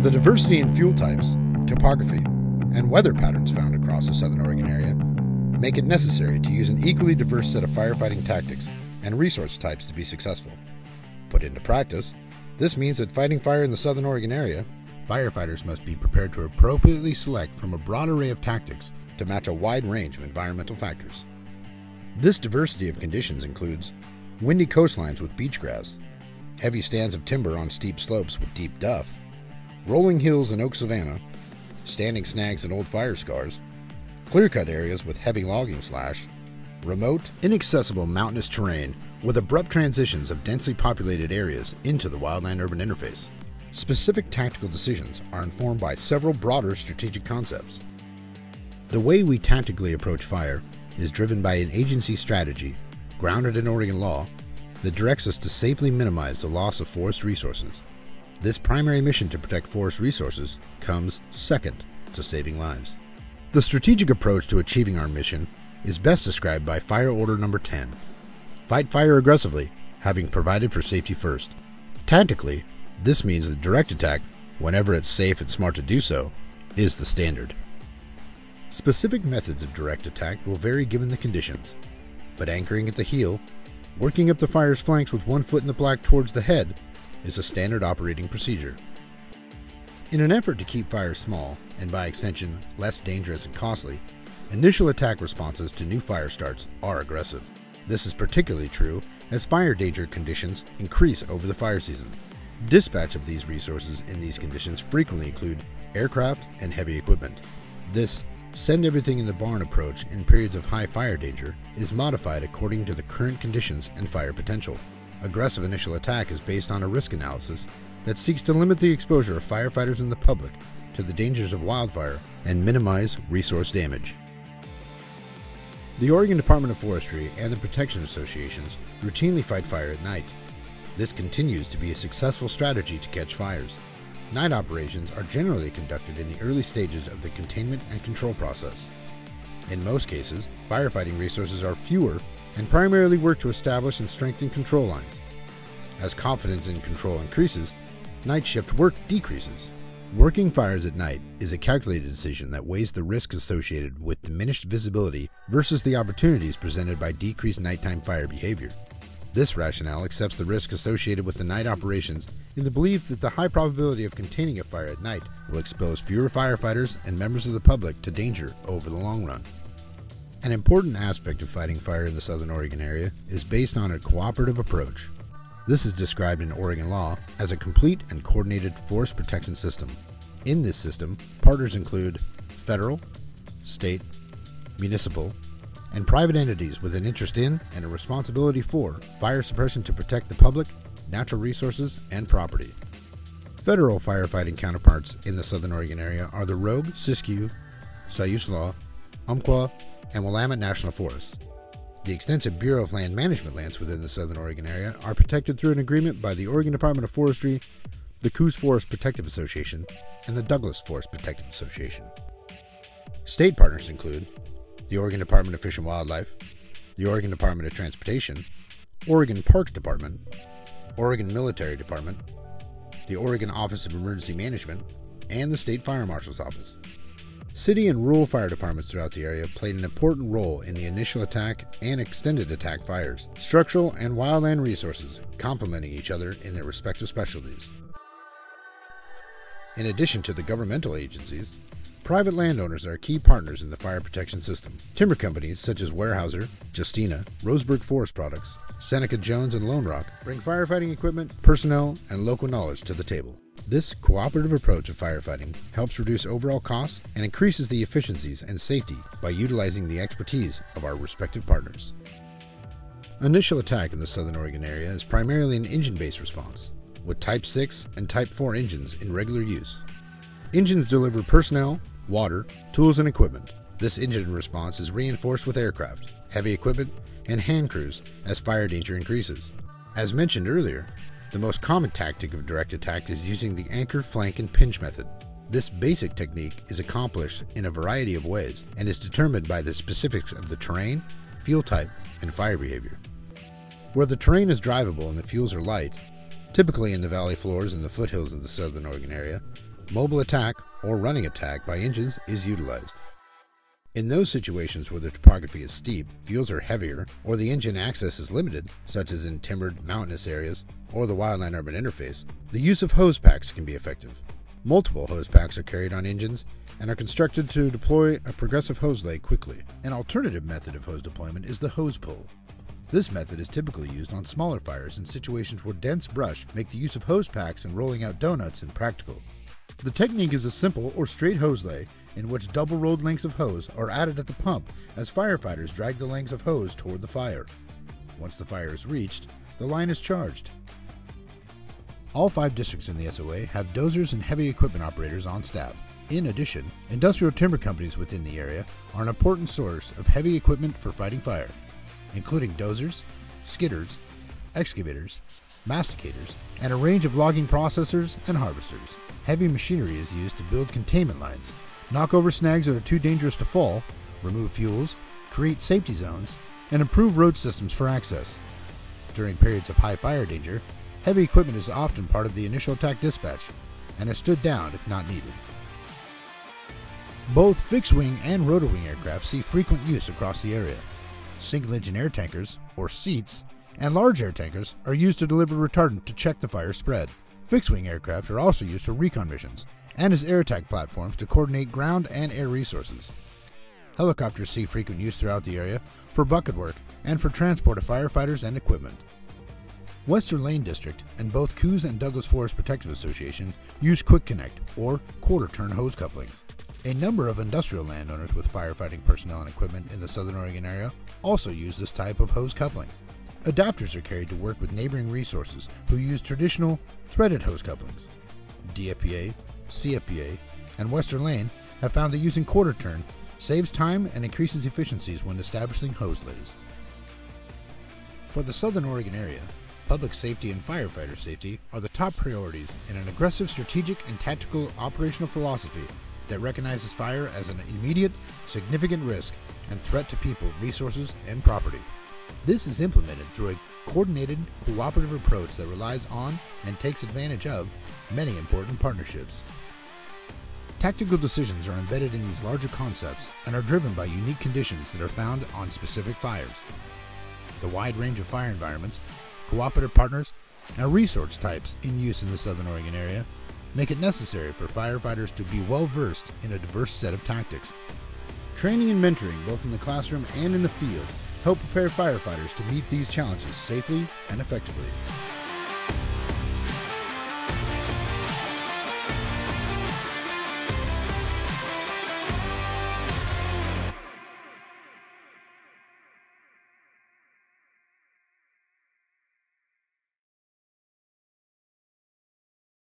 The diversity in fuel types, topography, and weather patterns found across the Southern Oregon area make it necessary to use an equally diverse set of firefighting tactics and resource types to be successful. Put into practice, this means that fighting fire in the Southern Oregon area, firefighters must be prepared to appropriately select from a broad array of tactics to match a wide range of environmental factors. This diversity of conditions includes windy coastlines with beach grass, heavy stands of timber on steep slopes with deep duff, rolling hills and oak savanna, standing snags and old fire scars, clear-cut areas with heavy logging / remote, inaccessible mountainous terrain with abrupt transitions of densely populated areas into the wildland-urban interface. Specific tactical decisions are informed by several broader strategic concepts. The way we tactically approach fire is driven by an agency strategy grounded in Oregon law that directs us to safely minimize the loss of forest resources. This primary mission to protect forest resources comes second to saving lives. The strategic approach to achieving our mission is best described by Fire Order Number 10. Fight fire aggressively, having provided for safety first. Tactically, this means that direct attack, whenever it's safe and smart to do so, is the standard. Specific methods of direct attack will vary given the conditions, but anchoring at the heel, working up the fire's flanks with one foot in the black towards the head, is a standard operating procedure. In an effort to keep fires small, and by extension less dangerous and costly, initial attack responses to new fire starts are aggressive. This is particularly true as fire danger conditions increase over the fire season. Dispatch of these resources in these conditions frequently include aircraft and heavy equipment. This send everything in the barn approach in periods of high fire danger is modified according to the current conditions and fire potential. Aggressive initial attack is based on a risk analysis that seeks to limit the exposure of firefighters and the public to the dangers of wildfire and minimize resource damage. The Oregon Department of Forestry and the Protection Associations routinely fight fire at night. This continues to be a successful strategy to catch fires. Night operations are generally conducted in the early stages of the containment and control process. In most cases, firefighting resources are fewer and primarily work to establish and strengthen control lines. As confidence in control increases, night shift work decreases. Working fires at night is a calculated decision that weighs the risks associated with diminished visibility versus the opportunities presented by decreased nighttime fire behavior. This rationale accepts the risk associated with the night operations in the belief that the high probability of containing a fire at night will expose fewer firefighters and members of the public to danger over the long run. An important aspect of fighting fire in the Southern Oregon area is based on a cooperative approach. This is described in Oregon law as a complete and coordinated forest protection system. In this system, partners include federal, state, municipal, and private entities with an interest in and a responsibility for fire suppression to protect the public, natural resources, and property. Federal firefighting counterparts in the Southern Oregon area are the Rogue, Siskiyou, Siuslaw, Umpqua, and Willamette National Forests. The extensive Bureau of Land Management lands within the Southern Oregon area are protected through an agreement by the Oregon Department of Forestry, the Coos Forest Protective Association, and the Douglas Forest Protective Association. State partners include the Oregon Department of Fish and Wildlife, the Oregon Department of Transportation, Oregon Parks Department, Oregon Military Department, the Oregon Office of Emergency Management, and the State Fire Marshal's Office. City and rural fire departments throughout the area played an important role in the initial attack and extended attack fires, structural and wildland resources complementing each other in their respective specialties. In addition to the governmental agencies, private landowners are key partners in the fire protection system. Timber companies such as Weyerhaeuser, Justina, Roseburg Forest Products, Seneca Jones, and Lone Rock bring firefighting equipment, personnel, and local knowledge to the table. This cooperative approach of firefighting helps reduce overall costs and increases the efficiencies and safety by utilizing the expertise of our respective partners. Initial attack in the Southern Oregon area is primarily an engine-based response, with Type 6 and Type 4 engines in regular use. Engines deliver personnel, water, tools, and equipment. This engine response is reinforced with aircraft, heavy equipment, and hand crews as fire danger increases. As mentioned earlier, the most common tactic of direct attack is using the anchor, flank, and pinch method. This basic technique is accomplished in a variety of ways and is determined by the specifics of the terrain, fuel type, and fire behavior. Where the terrain is drivable and the fuels are light, typically in the valley floors and the foothills of the Southern Oregon area, mobile attack or running attack by engines is utilized. In those situations where the topography is steep, fuels are heavier, or the engine access is limited, such as in timbered, mountainous areas or the wildland urban interface, the use of hose packs can be effective. Multiple hose packs are carried on engines and are constructed to deploy a progressive hose lay quickly. An alternative method of hose deployment is the hose pull. This method is typically used on smaller fires in situations where dense brush make the use of hose packs and rolling out donuts impractical. The technique is a simple or straight hose lay in which double-rolled lengths of hose are added at the pump as firefighters drag the lengths of hose toward the fire. Once the fire is reached, the line is charged. All 5 districts in the SOA have dozers and heavy equipment operators on staff. In addition, industrial timber companies within the area are an important source of heavy equipment for fighting fire, including dozers, skidders, excavators, masticators, and a range of logging processors and harvesters. Heavy machinery is used to build containment lines, knock over snags that are too dangerous to fall, remove fuels, create safety zones, and improve road systems for access. During periods of high fire danger, heavy equipment is often part of the initial attack dispatch and is stood down if not needed. Both fixed-wing and rotor-wing aircraft see frequent use across the area. Single-engine air tankers, or seats, and large air tankers are used to deliver retardant to check the fire spread. Fixed-wing aircraft are also used for recon missions and as air attack platforms to coordinate ground and air resources. Helicopters see frequent use throughout the area for bucket work and for transport of firefighters and equipment. Western Lane District and both Coos and Douglas Forest Protective Association use Quick Connect or quarter-turn hose couplings. A number of industrial landowners with firefighting personnel and equipment in the Southern Oregon area also use this type of hose coupling. Adapters are carried to work with neighboring resources who use traditional threaded hose couplings. DFPA, CFPA, and Western Lane have found that using quarter-turn saves time and increases efficiencies when establishing hose lays. For the Southern Oregon area, public safety and firefighter safety are the top priorities in an aggressive strategic and tactical operational philosophy that recognizes fire as an immediate, significant risk and threat to people, resources, and property. This is implemented through a coordinated, cooperative approach that relies on and takes advantage of many important partnerships. Tactical decisions are embedded in these larger concepts and are driven by unique conditions that are found on specific fires. The wide range of fire environments, cooperative partners, and resource types in use in the Southern Oregon area make it necessary for firefighters to be well versed in a diverse set of tactics. Training and mentoring, both in the classroom and in the field, help prepare firefighters to meet these challenges safely and effectively.